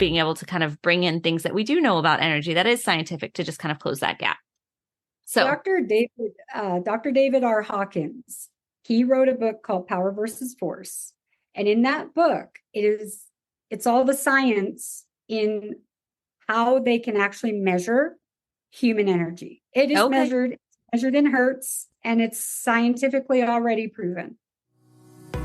being able to kind of bring in things that we do know about energy that is scientific to just kind of close that gap. So Dr. David R. Hawkins, he wrote a book called Power versus Force. And in that book, it's all the science in how they can actually measure human energy. It is measured in hertz, and it's scientifically already proven.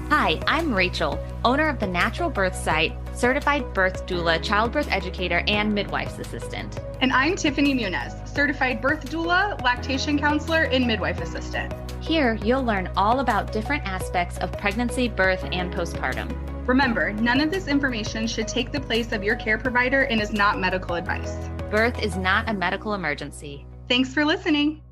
Hi, I'm Rachel, owner of the NaturalBirth site, certified birth doula, childbirth educator, and midwife's assistant. And I'm Tiffany Muniz, certified birth doula, lactation counselor, and midwife assistant. Here, you'll learn all about different aspects of pregnancy, birth, and postpartum. Remember, none of this information should take the place of your care provider and is not medical advice. Birth is not a medical emergency. Thanks for listening.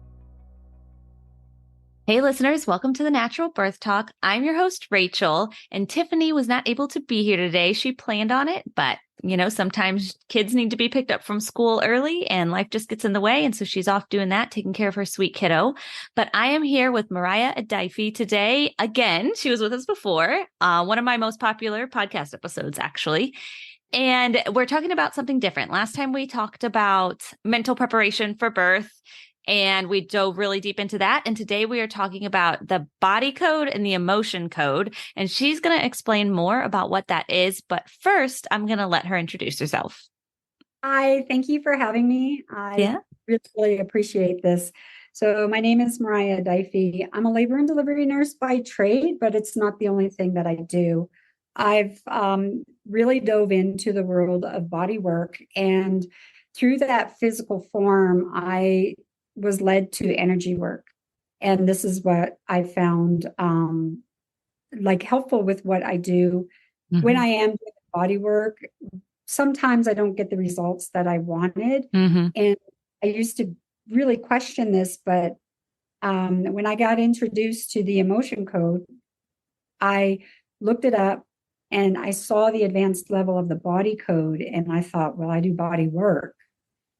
Hey listeners, welcome to the Natural Birth Talk. I'm your host, Rachel, and Tiffany was not able to be here today. She planned on it, but sometimes kids need to be picked up from school early and life just gets in the way. And so she's off doing that, taking care of her sweet kiddo. But I am here with Marya Eddaifi today. Again, she was with us before, one of my most popular podcast episodes, actually. And we're talking about something different. Last time we talked about mental preparation for birth, and we dove really deep into that. And today we are talking about the body code and the emotion code. And she's going to explain more about what that is. But first, I'm going to let her introduce herself. Hi, thank you for having me. I really appreciate this. So my name is Marya Eddaifi. I'm a labor and delivery nurse by trade, but it's not the only thing that I do. I've really dove into the world of body work. And through that physical form, I was led to energy work. And this is what I found helpful with what I do. When I am doing body work. Sometimes I don't get the results that I wanted. And I used to really question this, but when I got introduced to the emotion code, I looked it up and I saw the advanced level of the body code. And I thought, well, I do body work,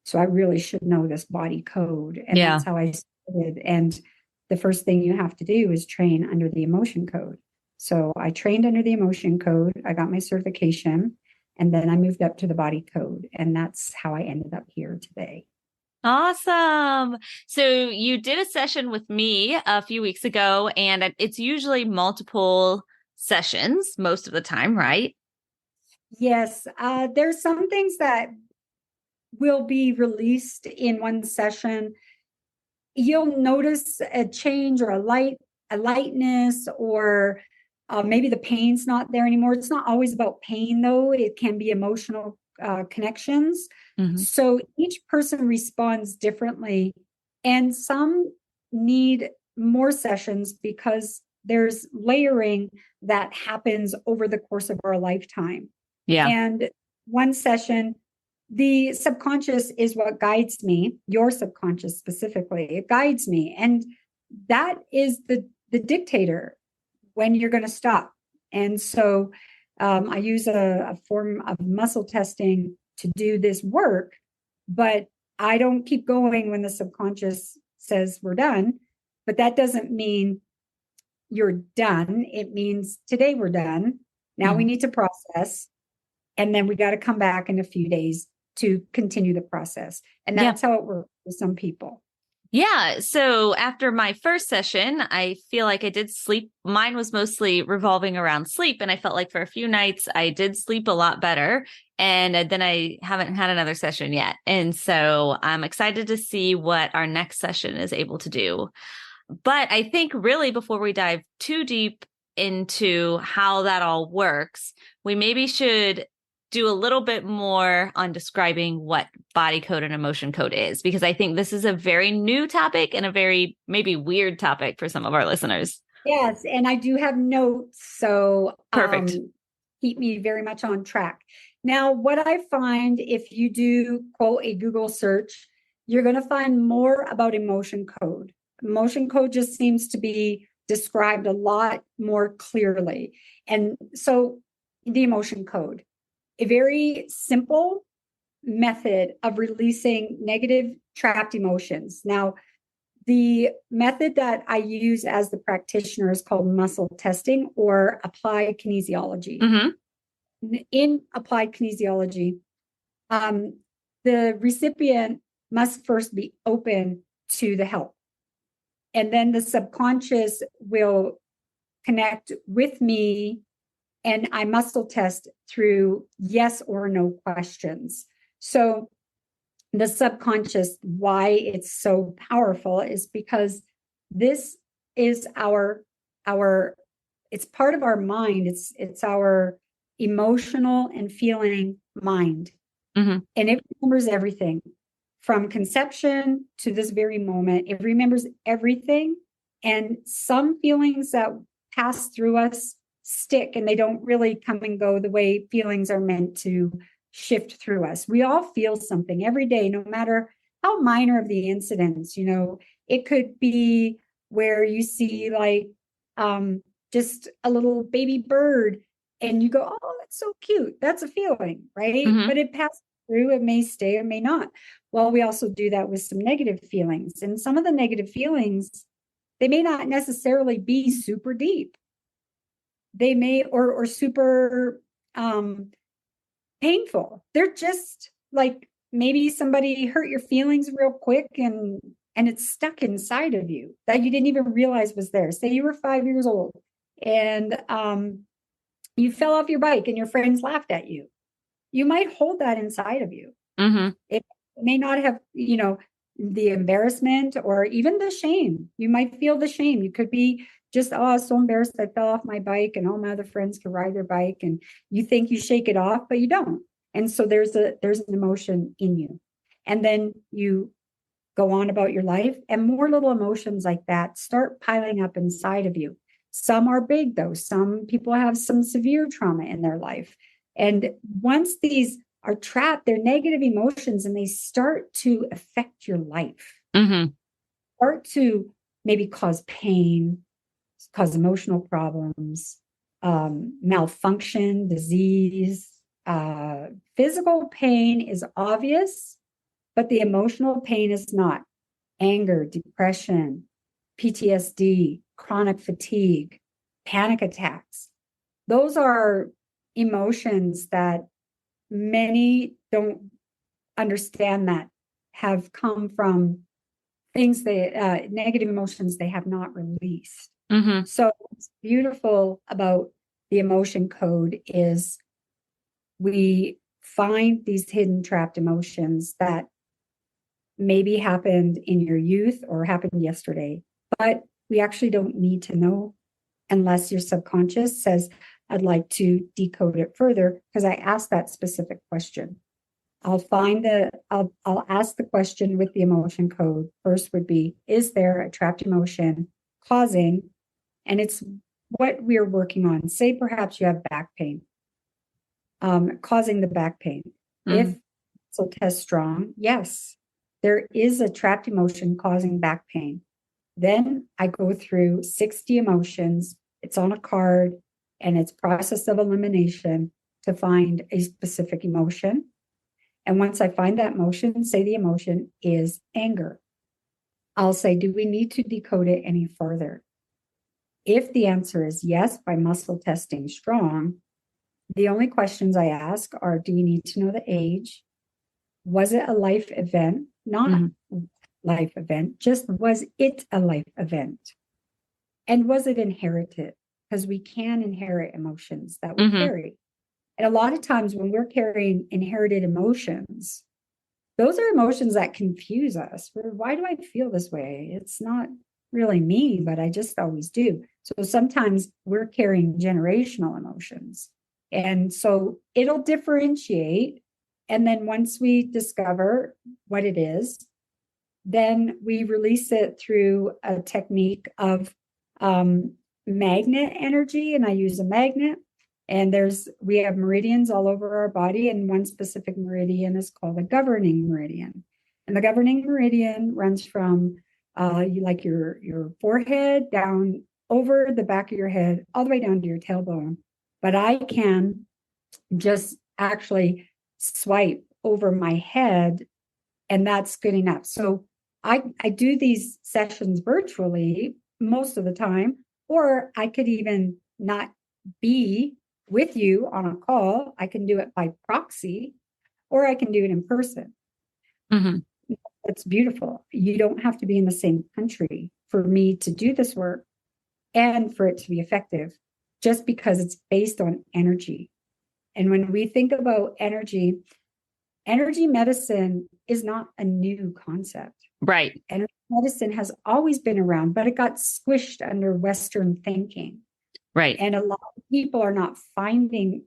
so I really should know this body code. And that's how I started. And the first thing you have to do is train under the emotion code. So I trained under the emotion code. I got my certification, and then I moved up to the body code. And that's how I ended up here today. Awesome. So you did a session with me a few weeks ago, and it's usually multiple sessions most of the time, right? Yes. There's some things that will be released in one session. You'll notice a change or a lightness, or maybe the pain's not there anymore. It's not always about pain, though. It can be emotional connections. So each person responds differently, and some need more sessions because there's layering that happens over the course of our lifetime. And one session, the subconscious is what guides me, your subconscious specifically. It guides me. And that is the dictator when you're going to stop. And so I use a form of muscle testing to do this work, but I don't keep going when the subconscious says we're done. But that doesn't mean you're done. It means today we're done. Now we need to process. And then we got to come back in a few days to continue the process. And that's how it works for some people. Yeah. So after my first session, I feel like I did sleep. Mine was mostly revolving around sleep. And I felt like for a few nights, I did sleep a lot better. And then I haven't had another session yet. And so I'm excited to see what our next session is able to do. But I think really before we dive too deep into how that all works, we maybe should do a little bit more on describing what body code and emotion code is, because I think this is a very new topic and a very maybe weird topic for some of our listeners. Yes. And I do have notes. So perfect. Keep me very much on track. Now, what I find if you do, quote, a Google search, you're going to find more about emotion code. Emotion code just seems to be described a lot more clearly. And so the emotion code, a very simple method of releasing negative trapped emotions. Now, the method that I use as the practitioner is called muscle testing or applied kinesiology. In applied kinesiology, The recipient must first be open to the help. And then the subconscious will connect with me, and I muscle test through yes or no questions. So the subconscious, why it's so powerful is because this is our it's part of our mind. It's our emotional and feeling mind. Mm-hmm. And it remembers everything from conception to this very moment. It remembers everything. And some feelings that pass through us stick, and they don't really come and go the way feelings are meant to shift through us. We all feel something every day, no matter how minor of the incidents. It could be where you see like just a little baby bird and you go, oh, that's so cute. That's a feeling, right? Mm-hmm. But it passes through. It may stay, it may not. Well, we also do that with some negative feelings. And some of the negative feelings, they may not necessarily be super deep. They may, or super painful. They're just like, maybe somebody hurt your feelings real quick and it's stuck inside of you that you didn't even realize was there. Say you were 5 years old and you fell off your bike and your friends laughed at you. You might hold that inside of you. Mm-hmm. It may not have, the embarrassment or even the shame. You might feel the shame. You could be just, oh, I was so embarrassed I fell off my bike and all my other friends could ride their bike, and you think you shake it off, but you don't. And so there's an emotion in you. And then you go on about your life, and more little emotions like that start piling up inside of you. Some are big, though. Some people have some severe trauma in their life. And once these are trapped, they're negative emotions, and they start to affect your life. Mm-hmm. Start to maybe cause pain, cause emotional problems, malfunction, disease. Physical pain is obvious, but the emotional pain is not. Anger, depression, PTSD, chronic fatigue, panic attacks. Those are emotions that many don't understand that have come from things negative emotions they have not released. Mm-hmm. So what's beautiful about the emotion code is we find these hidden trapped emotions that maybe happened in your youth or happened yesterday, but we actually don't need to know unless your subconscious says, I'd like to decode it further because I asked that specific question. I'll ask the question with the emotion code. First would be, is there a trapped emotion causing, and it's what we're working on. Say perhaps you have back pain, causing the back pain. Mm-hmm. If so, test strong, yes, there is a trapped emotion causing back pain. Then I go through 60 emotions. It's on a card, and it's process of elimination to find a specific emotion. And once I find that emotion, say the emotion is anger, I'll say, do we need to decode it any further? If the answer is yes, by muscle testing strong, the only questions I ask are, do we need to know the age? Was it a life event? Not Mm-hmm. life event, just was it a life event? And was it inherited? Because we can inherit emotions that we Mm-hmm. carry. And a lot of times when we're carrying inherited emotions, those are emotions that confuse us. Why do I feel this way? It's not really me, but I just always do. So sometimes we're carrying generational emotions. And so it'll differentiate. And then once we discover what it is, then we release it through a technique of magnet energy. And I use a magnet. And we have meridians all over our body, and one specific meridian is called a governing meridian. And the governing meridian runs from your forehead down over the back of your head, all the way down to your tailbone. But I can just actually swipe over my head, and that's good enough. So I do these sessions virtually most of the time, or I could even not be with you on a call. I can do it by proxy, or I can do it in person. Mm-hmm. It's beautiful. You don't have to be in the same country for me to do this work and for it to be effective, just because it's based on energy. And when we think about energy medicine is not a new concept. Right. Energy medicine has always been around, but it got squished under Western thinking. Right. And a lot of people are not finding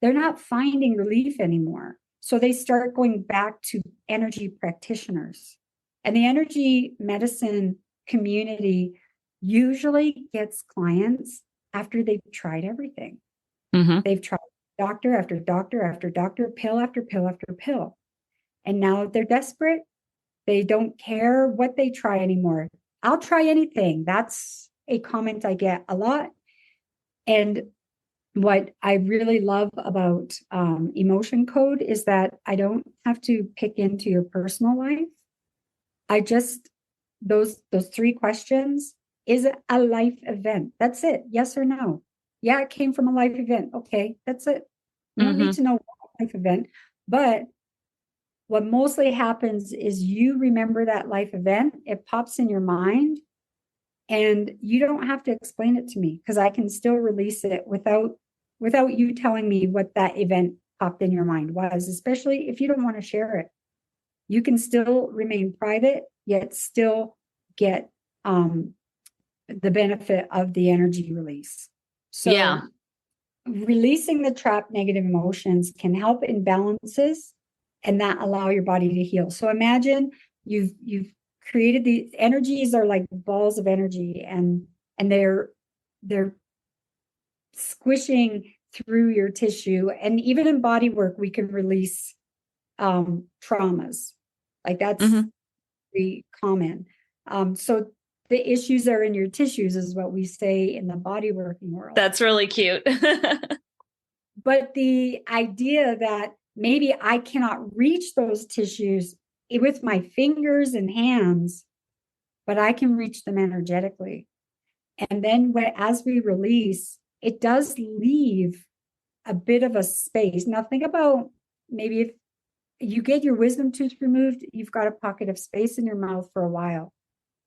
relief anymore. So they start going back to energy practitioners. And the energy medicine community usually gets clients after they've tried everything. Mm-hmm. They've tried doctor after doctor after doctor, pill after pill after pill. And now they're desperate. They don't care what they try anymore. I'll try anything. That's a comment I get a lot. And what I really love about emotion code is that I don't have to pick into your personal life. I just, those 3 questions, is it a life event? That's it. Yes or no? Yeah, it came from a life event. Okay, that's it. You don't need to know what life event, but what mostly happens is you remember that life event, it pops in your mind, and you don't have to explain it to me because I can still release it without you telling me what that event popped in your mind was, especially if you don't want to share it. You can still remain private, yet still get the benefit of the energy release. So releasing the trapped negative emotions can help imbalances and that allow your body to heal. So imagine you've created the energies are like balls of energy, and they're squishing through your tissue. And even in body work, we can release traumas. Like that's very common. So the issues are in your tissues is what we say in the body working world. That's really cute. But the idea that maybe I cannot reach those tissues with my fingers and hands, but I can reach them energetically. And then as we release, it does leave a bit of a space. Now think about maybe if you get your wisdom tooth removed, you've got a pocket of space in your mouth for a while.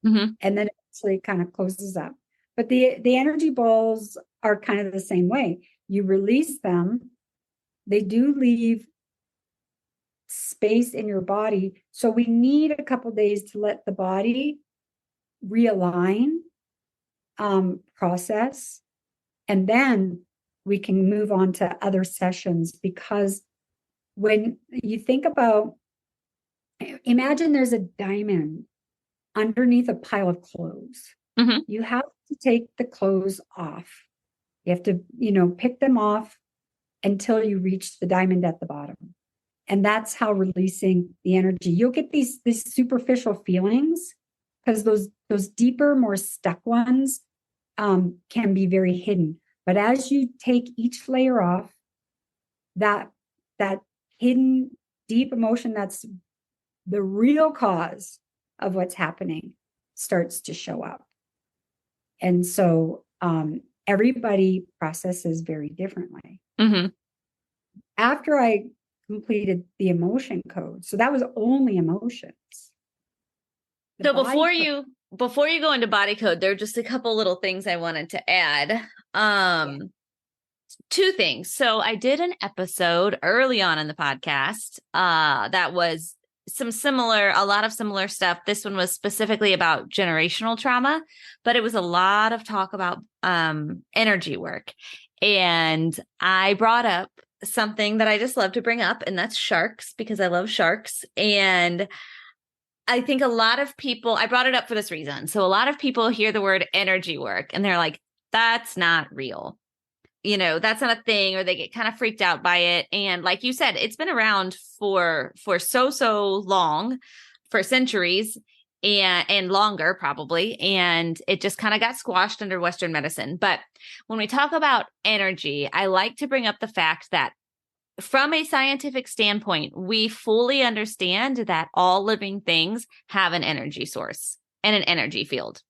And then it actually kind of closes up. But the energy balls are kind of the same way. You release them, they do leave space in your body. So we need a couple days to let the body realign, process, and then we can move on to other sessions. Because when you think about, imagine there's a diamond underneath a pile of clothes. You have to take the clothes off. You have to, pick them off until you reach the diamond at the bottom. And that's how releasing the energy. You'll get these superficial feelings because those deeper, more stuck ones can be very hidden. But as you take each layer off, that hidden deep emotion that's the real cause of what's happening starts to show up. And so everybody processes very differently. After I completed the emotion code, so that was only emotions. So before you go into body code, there are just a couple little things I wanted to add. 2 things. So I did an episode early on in the podcast that was a lot of similar stuff. This one was specifically about generational trauma, but it was a lot of talk about energy work. And I brought up something that I just love to bring up, and that's sharks, because I love sharks. And I think a lot of people, I brought it up for this reason. So a lot of people hear the word energy work and they're like, that's not real. That's not a thing, or they get kind of freaked out by it. And like you said, it's been around for so long, for centuries and longer probably. And it just kind of got squashed under Western medicine. But when we talk about energy, I like to bring up the fact that from a scientific standpoint, we fully understand that all living things have an energy source and an energy field.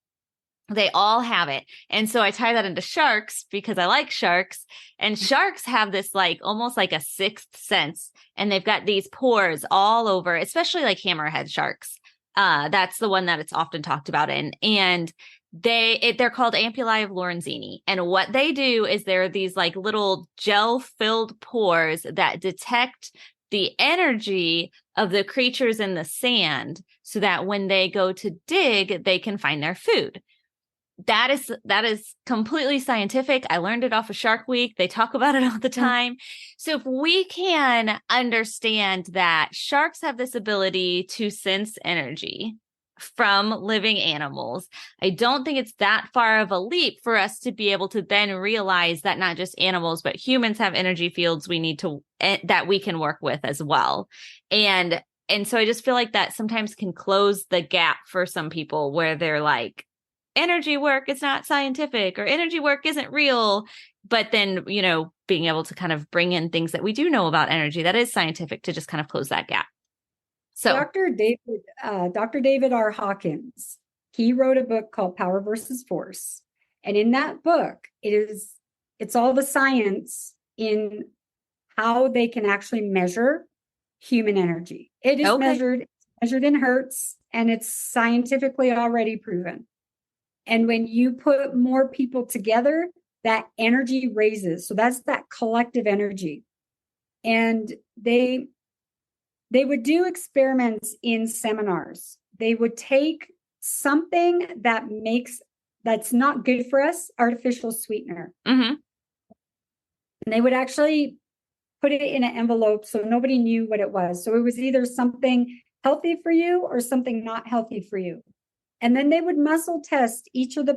They all have it. And so I tie that into sharks because I like sharks. And sharks have this like almost like a sixth sense. And they've got these pores all over, especially like hammerhead sharks. That's the one that it's often talked about in. And they're called ampullae of Lorenzini. And what they do is there are these like little gel-filled pores that detect the energy of the creatures in the sand so that when they go to dig, they can find their food. That is completely scientific. I learned it off of Shark Week. They talk about it all the time. So if we can understand that sharks have this ability to sense energy from living animals, I don't think it's that far of a leap for us to be able to then realize that not just animals, but humans have energy fields that we can work with as well. And so I just feel like that sometimes can close the gap for some people where they're like, energy work, it's not scientific, or energy work isn't real. But then, being able to kind of bring in things that we do know about energy that is scientific to just kind of close that gap. So Dr. David R. Hawkins, he wrote a book called Power versus Force. And in that book, it's all the science in how they can actually measure human energy. It is measured in hertz, and it's scientifically already proven. And when you put more people together, that energy raises. So that's that collective energy. And they would do experiments in seminars. They would take something that's not good for us, artificial sweetener. Mm-hmm. And they would actually put it in an envelope so nobody knew what it was. So it was either something healthy for you or something not healthy for you. And then they would muscle test each of the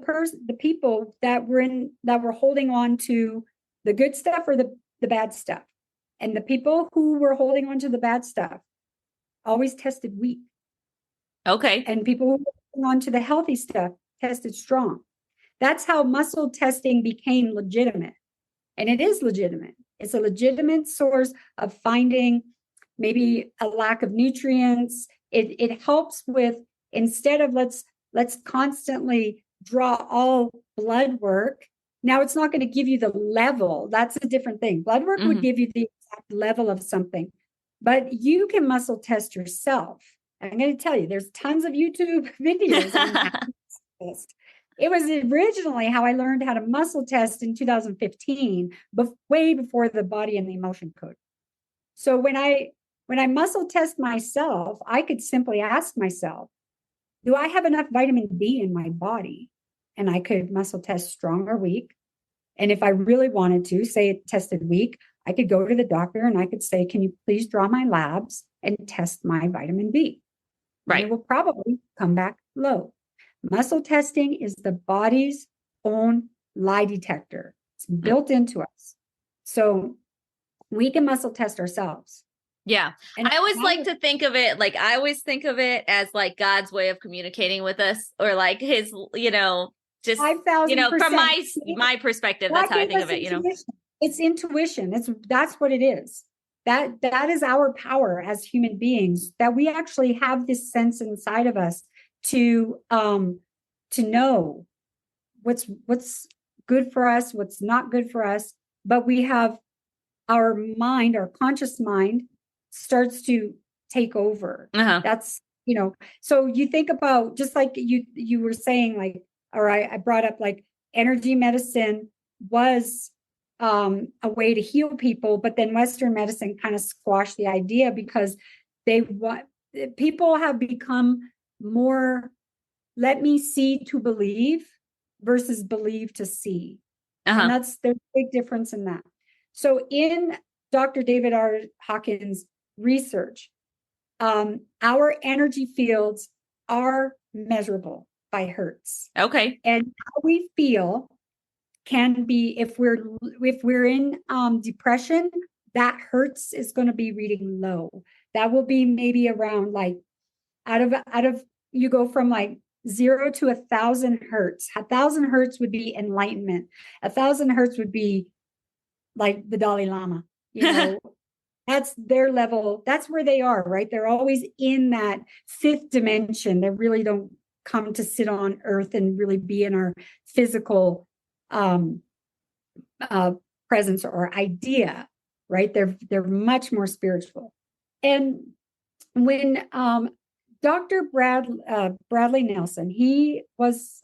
people that were holding on to the good stuff or the bad stuff. And the people who were holding on to the bad stuff always tested weak. Okay. And people who were holding on to the healthy stuff tested strong. That's how muscle testing became legitimate. And it is legitimate. It's a legitimate source of finding maybe a lack of nutrients. It helps with, instead of let's constantly draw all blood work. Now it's not going to give you the level. That's a different thing. Blood work would give you the exact level of something, but you can muscle test yourself. I'm going to tell you, there's tons of YouTube videos on that. It was originally how I learned how to muscle test in 2015, way before the body and the emotion code. So when I muscle test myself, I could simply ask myself, do I have enough vitamin B in my body? And I could muscle test strong or weak. And if I really wanted to, say it tested weak, I could go to the doctor and I could say, can you please draw my labs and test my vitamin B? Right. And it will probably come back low. Muscle testing is the body's own lie detector. It's built into us. So we can muscle test ourselves. Yeah. And I always like to think of it, like, I always think of it as like God's way of communicating with us, or like his, just, 5,000%. From my perspective, that's how I think of it, It's intuition. That's what it is. That is our power as human beings, that we actually have this sense inside of us to know what's good for us, what's not good for us. But we have our mind, our conscious mind starts to take over. That's, so you think about, just like you were saying, like, or I brought up, like, energy medicine was a way to heal people, but then Western medicine kind of squashed the idea because people have become more, let me see to believe versus believe to see. And there's a big difference in that. So in Dr. David R. Hawkins' research, our energy fields are measurable by hertz. Okay. And how we feel can be, if we're in depression, that hertz is going to be reading low. That will be maybe around, like, out of you go from like 0 to 1,000 hertz. 1,000 hertz would be enlightenment. 1,000 hertz would be like the Dalai Lama. That's their level. That's where they are, right? They're always in that fifth dimension. They really don't come to sit on earth and really be in our physical presence or idea, right? They're much more spiritual. And when Dr. Bradley Nelson, he was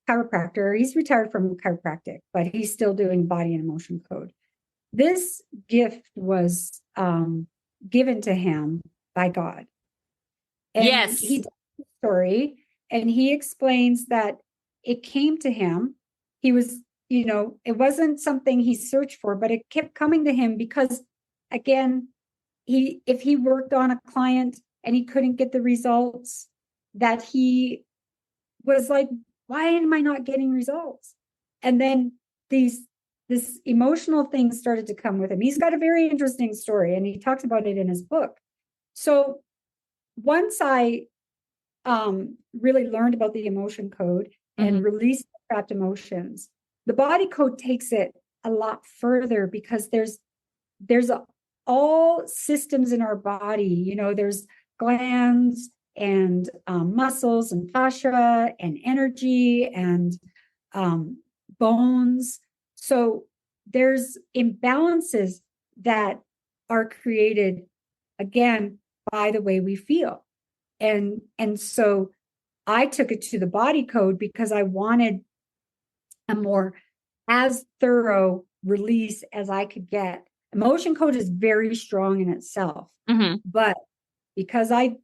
chiropractor. He's retired from chiropractic, but he's still doing body and emotion code. This gift was given to him by God. And Yes. he tells the story, and he explains that it came to him. He was, it wasn't something he searched for, but it kept coming to him because, again, if he worked on a client and he couldn't get the results, that he was like, why am I not getting results? And then this emotional thing started to come with him. He's got a very interesting story, and he talks about it in his book. So once I really learned about the emotion code and released trapped emotions, the body code takes it a lot further, because there's all systems in our body. There's glands and muscles and fascia and energy and bones. So there's imbalances that are created, again, by the way we feel. And so I took it to the body code because I wanted a more as thorough release as I could get. Emotion code is very strong in itself, but because I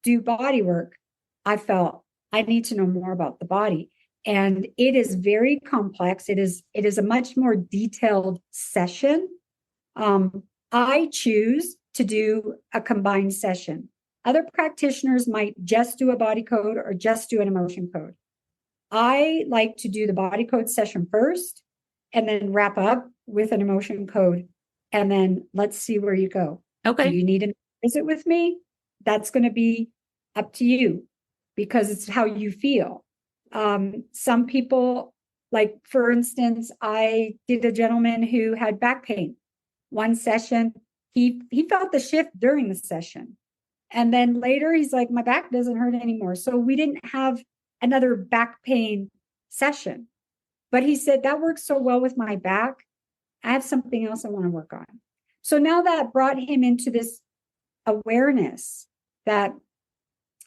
do body work, I felt I need to know more about the body. And it is very complex. It is a much more detailed session. I choose to do a combined session. Other practitioners might just do a body code or just do an emotion code. I like to do the body code session first and then wrap up with an emotion code. And then let's see where you go. Okay. Do you need a visit with me? That's going to be up to you, because it's how you feel. Some people, like, for instance, I did a gentleman who had back pain. One session, he felt the shift during the session. And then later he's like, my back doesn't hurt anymore. So we didn't have another back pain session. But he said, that works so well with my back. I have something else I want to work on. So now that brought him into this awareness that,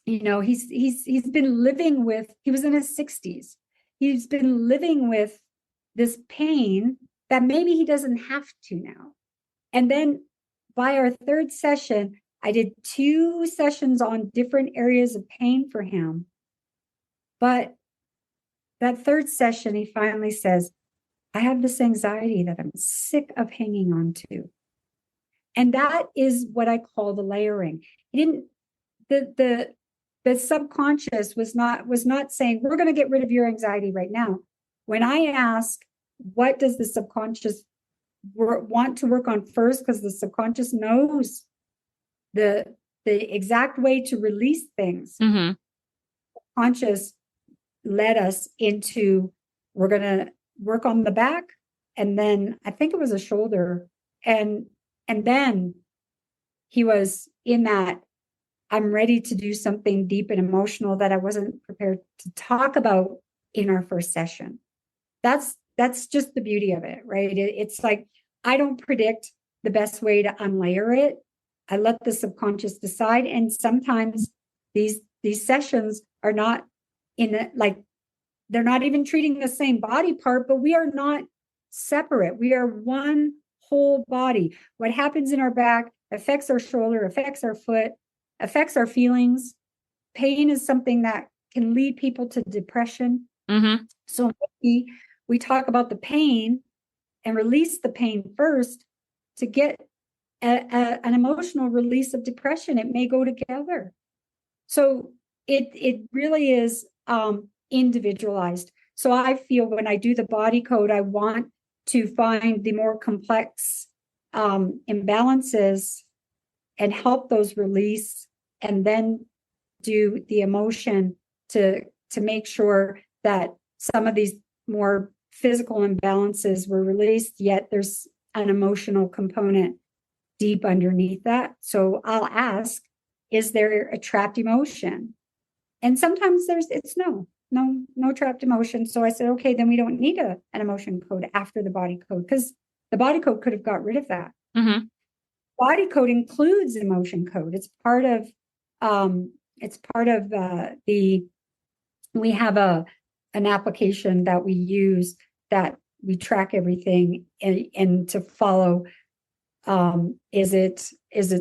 he's been living with, he was in his 60s. He's been living with this pain that maybe he doesn't have to now. And then by our third session, I did 2 sessions on different areas of pain for him. But that third session, he finally says, I have this anxiety that I'm sick of hanging on to. And that is what I call the layering. He didn't, the subconscious was not saying, we're going to get rid of your anxiety right now. When I ask, what does the subconscious want to work on first? Because the subconscious knows the exact way to release things. Conscious led us into, we're going to work on the back, and then I think it was a shoulder, and then he was in that, I'm ready to do something deep and emotional that I wasn't prepared to talk about in our first session. That's just the beauty of it, right? It's like, I don't predict the best way to unlayer it. I let the subconscious decide. And sometimes these sessions are not they're not even treating the same body part, but we are not separate. We are one whole body. What happens in our back affects our shoulder, affects our foot, affects our feelings. Pain is something that can lead people to depression. So maybe we talk about the pain and release the pain first to get an emotional release of depression. It may go together. So it really is individualized. So I feel when I do the body code, I want to find the more complex imbalances and help those release, and then do the emotion to make sure that some of these more physical imbalances were released, yet there's an emotional component deep underneath that. So I'll ask, is there a trapped emotion? And sometimes it's no trapped emotion. So I said, okay, then we don't need an emotion code after the body code, because the body code could have got rid of that. Mm-hmm. Body code includes emotion code. It's part of we have an application that we use that we track everything and to follow, is it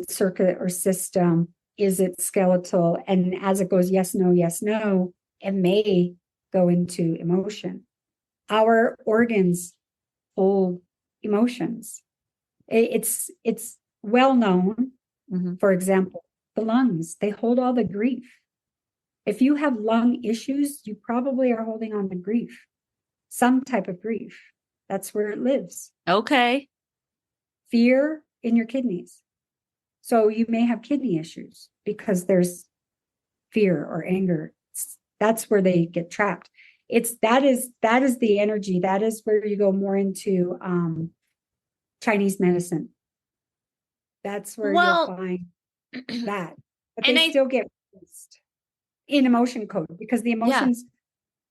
circuit or system, is it skeletal, and as it goes yes no, it may go into emotion. Our organs hold emotions. It's well known. Mm-hmm. For example, the lungs, they hold all the grief. If you have lung issues, you probably are holding on to grief, some type of grief. That's where it lives. Okay. Fear in your kidneys. So you may have kidney issues because there's fear or anger. That's where they get trapped. That is the energy. That is where you go more into Chinese medicine. That's where you'll find that. But they still get released in emotion code, because the emotions,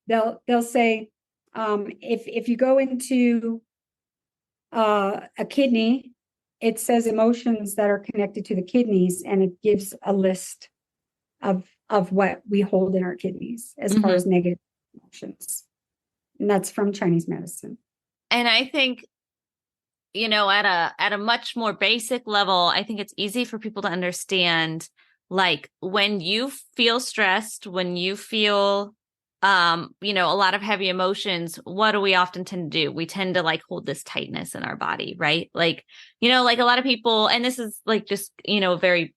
they'll say, if you go into a kidney, it says emotions that are connected to the kidneys, and it gives a list of what we hold in our kidneys as far as negative emotions. And that's from Chinese medicine. And I think, at a much more basic level, I think it's easy for people to understand, like, when you feel stressed, when you feel a lot of heavy emotions, what do we often tend to do? We tend to like hold this tightness in our body, right? Like, like a lot of people, and this is like just, a very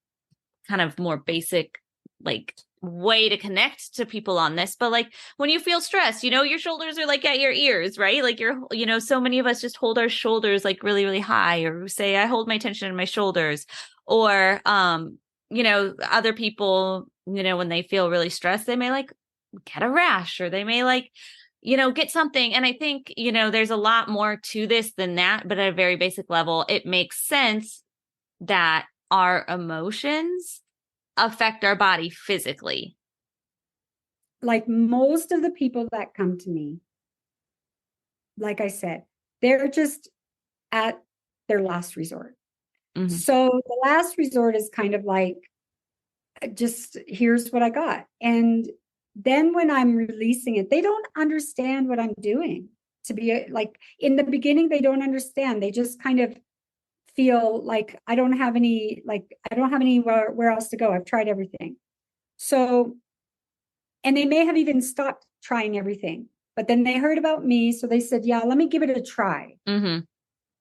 kind of more basic, like, way to connect to people on this. But like, when you feel stressed, your shoulders are like at your ears, right? Like so many of us just hold our shoulders like really, really high, or say, I hold my tension in my shoulders, or, other people, when they feel really stressed, they may like get a rash, or they may like, get something. And I think, there's a lot more to this than that, but at a very basic level, it makes sense that our emotions affect our body physically. Like most of the people that come to me, like I said, they're just at their last resort. Mm-hmm. So the last resort is kind of like, just here's what I got. And then when I'm releasing it, they don't understand what I'm doing. To be like, in the beginning, they don't understand. They just kind of feel like I don't have anywhere else to go. I've tried everything. So, and they may have even stopped trying everything, but then they heard about me. So they said, yeah, let me give it a try. Mm-hmm.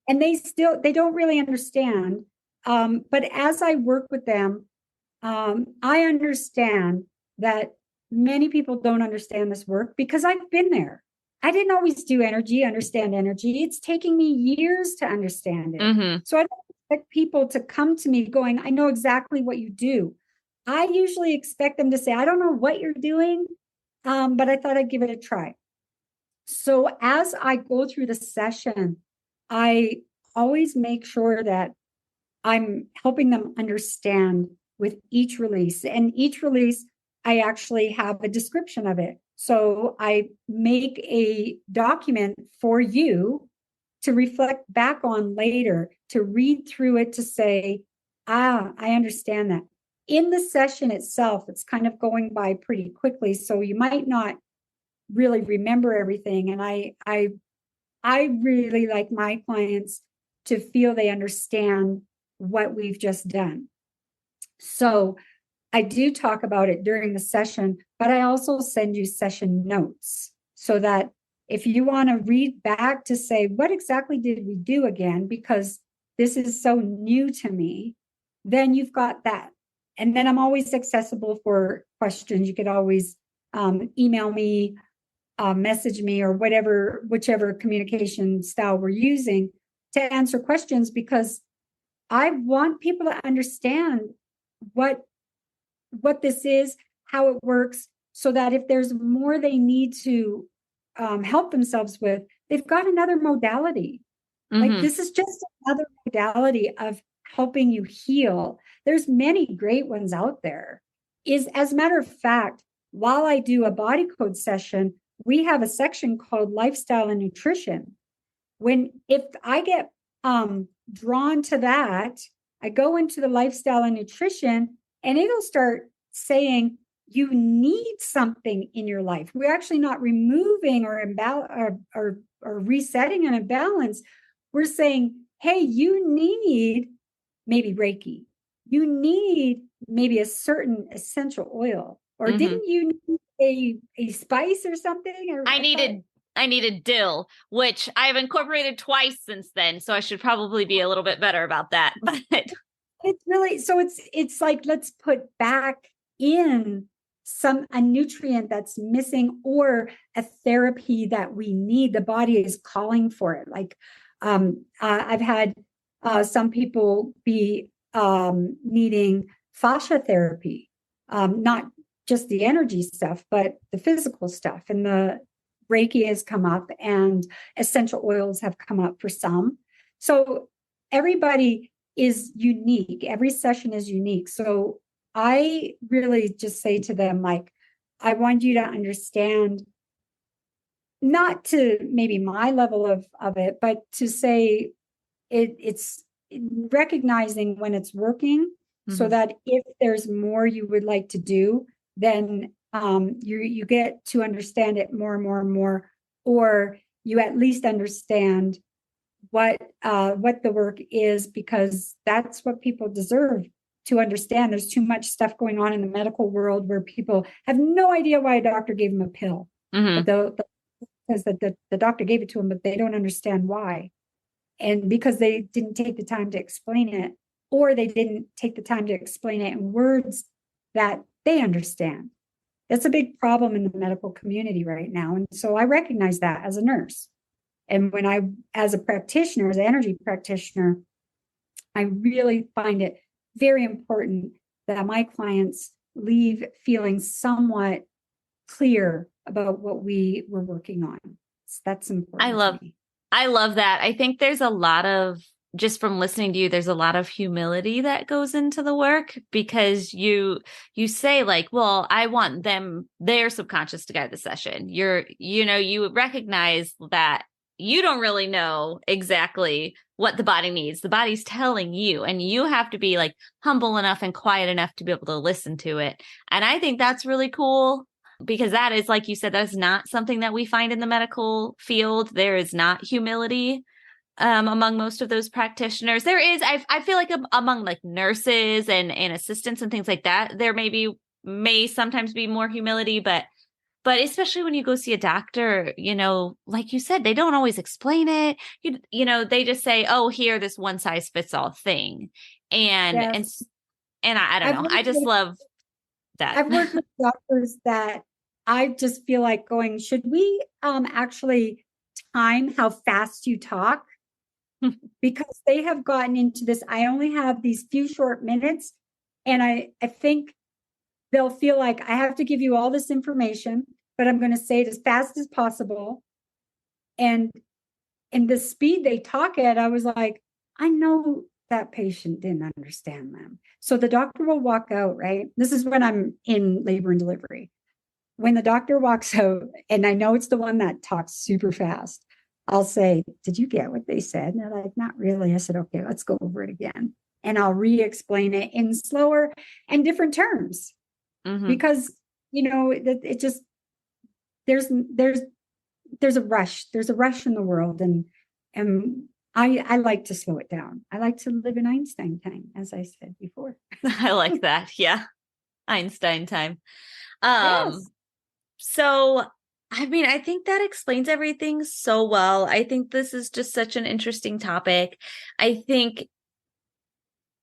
And they don't really understand. But as I work with them, I understand that many people don't understand this work, because I've been there. I didn't always understand energy. It's taking me years to understand it. Mm-hmm. So I don't expect people to come to me going, I know exactly what you do. I usually expect them to say, I don't know what you're doing, but I thought I'd give it a try. So as I go through the session, I always make sure that I'm helping them understand with each release. And each release, I actually have a description of it. So I make a document for you to reflect back on later, to read through it, to say, I understand that. In the session itself, it's kind of going by pretty quickly, so you might not really remember everything. And I really like my clients to feel they understand what we've just done. So I do talk about it during the session, but I also send you session notes, so that if you want to read back to say, what exactly did we do again? Because this is so new to me, then you've got that. And then I'm always accessible for questions. You could always email me, message me, or whichever communication style we're using to answer questions, because I want people to understand what this is, how it works, so that if there's more they need to help themselves with, they've got another modality. Mm-hmm. Like, this is just another modality of helping you heal. There's many great ones out there. As a matter of fact, while I do a body code session, we have a section called lifestyle and nutrition. If I get drawn to that, I go into the lifestyle and nutrition, and it'll start saying you need something in your life. We're actually not removing or resetting an imbalance. We're saying, hey, you need maybe Reiki. You need maybe a certain essential oil, or didn't you need a spice or something? Or I needed dill, which I've incorporated twice since then. So I should probably be a little bit better about that. But it's really, so it's like, let's put back in a nutrient that's missing, or a therapy that we need. The body is calling for it. Like, I've had some people be needing fascia therapy, not just the energy stuff, but the physical stuff. And the Reiki has come up, and essential oils have come up for some. So everybody is unique. Every session is unique. So I really just say to them, like, I want you to understand, not to maybe my level of it, but to say it's recognizing when it's working, so that if there's more you would like to do, then you get to understand it more and more and more, or you at least understand what the work is, because that's what people deserve to understand. There's too much stuff going on in the medical world where people have no idea why a doctor gave them a pill, but because the doctor gave it to them, but they don't understand why. And because they didn't take the time to explain it, or they didn't take the time to explain it in words that they understand. That's a big problem in the medical community right now. And so I recognize that as a nurse. And as a practitioner, as an energy practitioner, I really find it very important that my clients leave feeling somewhat clear about what we were working on. So that's important. I love that. I think there's a lot of, just from listening to you, there's a lot of humility that goes into the work, because you say, like, well, I want their subconscious to guide the session. You recognize that you don't really know exactly what the body needs. The body's telling you, and you have to be like humble enough and quiet enough to be able to listen to it. And I think that's really cool, because that is, like you said, that is not something that we find in the medical field. There is not humility among most of those practitioners. There is, I feel like among like nurses and assistants and things like that, there may sometimes be more humility, but especially when you go see a doctor, like you said, they don't always explain it. They just say, oh, here, this one size fits all thing. And I don't know. I just love that. I've worked with doctors that I just feel like going, should we actually time how fast you talk? Because they have gotten into this, I only have these few short minutes, and I think they'll feel like I have to give you all this information, but I'm going to say it as fast as possible. And the speed they talk at, I was like, I know that patient didn't understand them. So the doctor will walk out, right? This is when I'm in labor and delivery. When the doctor walks out, and I know it's the one that talks super fast, I'll say, did you get what they said? And they're like, not really. I said, okay, let's go over it again. And I'll re-explain it in slower and different terms, because, it just, there's a rush. There's a rush in the world. And I like to slow it down. I like to live in Einstein time, as I said before. I like that. Yeah. Einstein time. Yes. So, I mean, I think that explains everything so well. I think this is just such an interesting topic. I think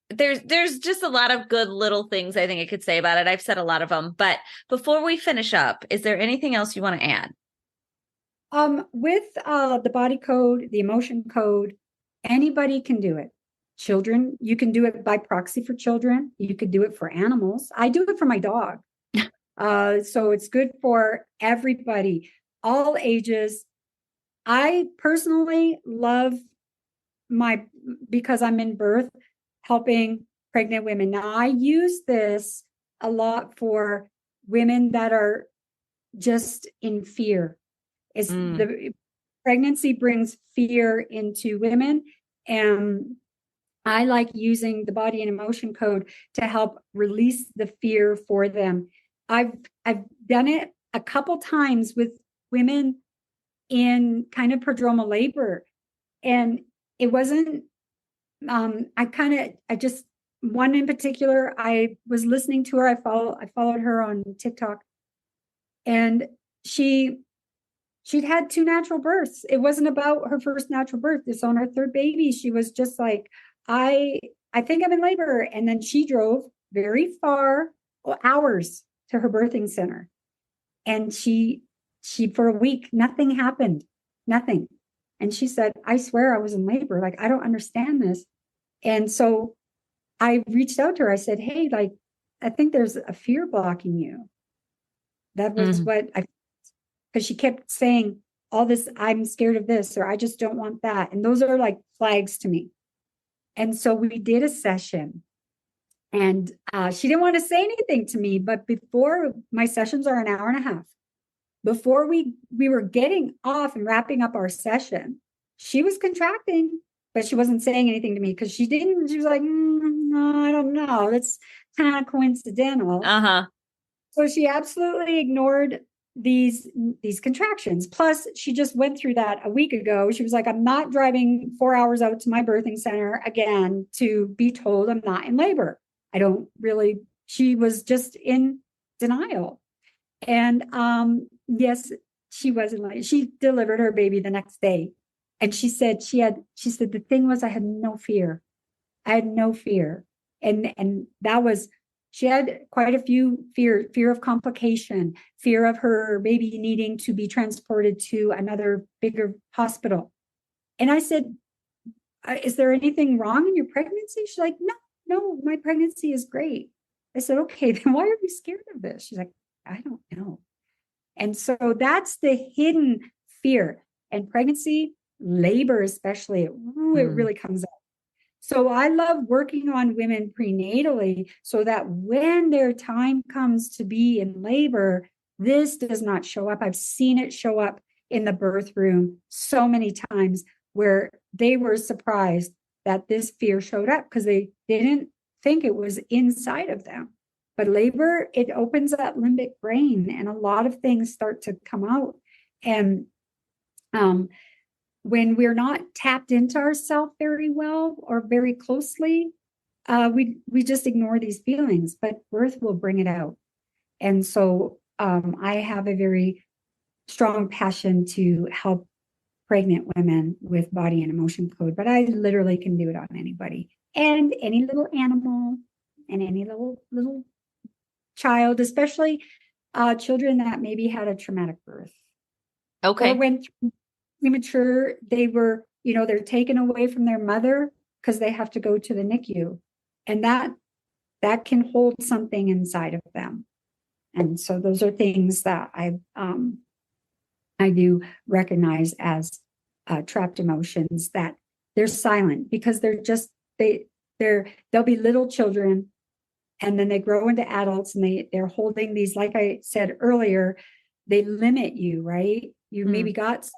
there's just a lot of good little things I think I could say about it. I've said a lot of them, but before we finish up, is there anything else you want to add? With the body code, the emotion code, anybody can do it. Children, you can do it by proxy for children. You could do it for animals. I do it for my dog. So it's good for everybody, all ages. I personally love because I'm in birth, helping pregnant women. Now, I use this a lot for women that are just in fear. Is the pregnancy brings fear into women, and I like using the body and emotion code to help release the fear for them. I've done it a couple times with women in kind of prodromal labor, and it wasn't I just, one in particular, I was listening to her. I followed her on TikTok, and she'd had 2 natural births. It wasn't about her first natural birth. It's on her 3rd baby. She was just like, I think I'm in labor. And then she drove very far, hours, to her birthing center. And she for a week, nothing happened. Nothing. And she said, I swear I was in labor. Like, I don't understand this. And so I reached out to her. I said, hey, like, I think there's a fear blocking you. That was what because she kept saying all this, I'm scared of this, or I just don't want that. And those are like flags to me. And so we did a session, and she didn't want to say anything to me, but before, my sessions are an hour and a half. Before we were getting off and wrapping up our session, she was contracting, but she wasn't saying anything to me because she was like, no, I don't know. That's kind of coincidental. So she absolutely ignored these contractions. Plus, she just went through that a week ago. She was like, I'm not driving 4 hours out to my birthing center again to be told I'm not in labor. She was just in denial. And yes, she was in labor. She delivered her baby the next day. And she said the thing was, I had no fear. I had no fear. And that was, she had quite a few fear of complication, fear of her baby needing to be transported to another bigger hospital. And I said, is there anything wrong in your pregnancy? She's like, no, my pregnancy is great. I said, okay, then why are you scared of this? She's like, I don't know. And so that's the hidden fear. And pregnancy, labor especially, it really comes up. So I love working on women prenatally so that when their time comes to be in labor, this does not show up. I've seen it show up in the birth room so many times where they were surprised that this fear showed up because they didn't think it was inside of them. But labor, it opens that limbic brain, and a lot of things start to come out. And when we're not tapped into ourselves very well or very closely, we just ignore these feelings, but birth will bring it out. And so I have a very strong passion to help pregnant women with body and emotion code, but I literally can do it on anybody and any little animal and any little child, especially children that maybe had a traumatic birth. Okay. Or when premature, they were, they're taken away from their mother because they have to go to the NICU, and that can hold something inside of them. And so those are things that I do recognize as trapped emotions, that they're silent because they'll be little children, and then they grow into adults, and they're holding these, like I said earlier, they limit you, right? You maybe got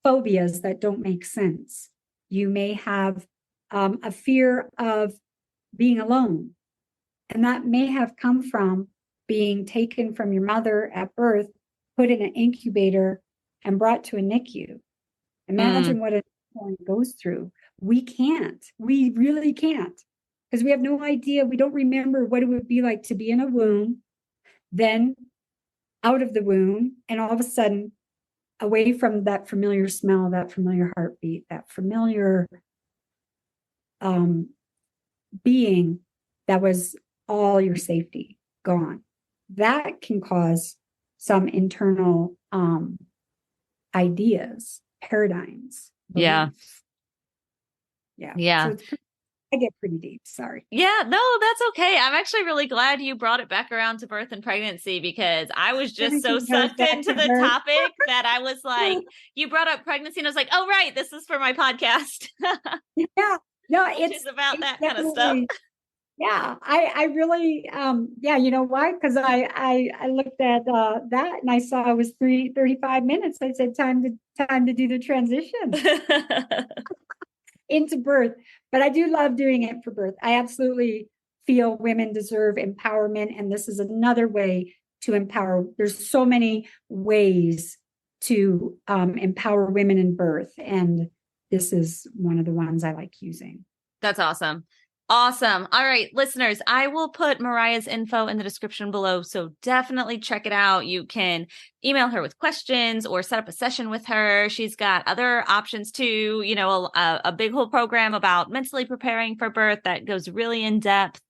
phobias that don't make sense. You may have a fear of being alone, and that may have come from being taken from your mother at birth, put in an incubator, and brought to a NICU. Imagine what a newborn goes through. We really can't, because we have no idea. We don't remember what it would be like to be in a womb, then out of the womb, and all of a sudden away from that familiar smell, that familiar heartbeat, that familiar being that was all your safety gone. That can cause some internal ideas, paradigms. Beliefs. Yeah. So I get pretty deep. Sorry. Yeah, no, that's okay. I'm actually really glad you brought it back around to birth and pregnancy, because I was just so sucked into the topic that I was like, you brought up pregnancy and I was like, oh, right, this is for my podcast. Yeah. No, it's about that kind of stuff. Yeah, I really, yeah, you know why? Because I looked at that and I saw it was 35 minutes. I said, time to do the transition into birth. But I do love doing it for birth. I absolutely feel women deserve empowerment, and this is another way to empower. There's so many ways to empower women in birth, and this is one of the ones I like using. That's awesome. Awesome. All right, listeners, I will put Marya's info in the description below. So definitely check it out. You can email her with questions or set up a session with her. She's got other options too, you know, a big whole program about mentally preparing for birth that goes really in depth.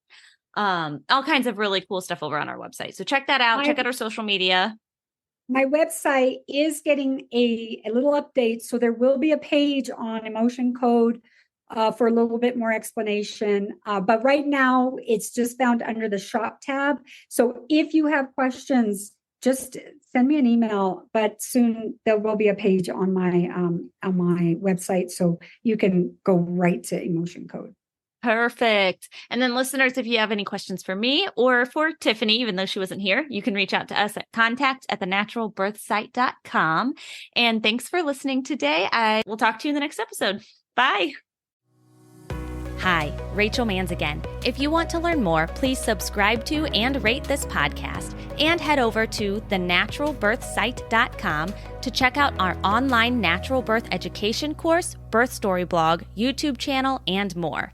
All kinds of really cool stuff over on our website. So check that out. Check out our social media. My website is getting a little update. So there will be a page on emotion code for a little bit more explanation. But right now it's just found under the shop tab. So if you have questions, just send me an email, but soon there will be a page on my website. So you can go right to emotion code. Perfect. And then listeners, if you have any questions for me or for Tiffany, even though she wasn't here, you can reach out to us at contact@thenaturalbirthsite.com. And thanks for listening today. I will talk to you in the next episode. Bye. Hi, Rachel Manns again. If you want to learn more, please subscribe to and rate this podcast and head over to thenaturalbirthsite.com to check out our online natural birth education course, birth story blog, YouTube channel, and more.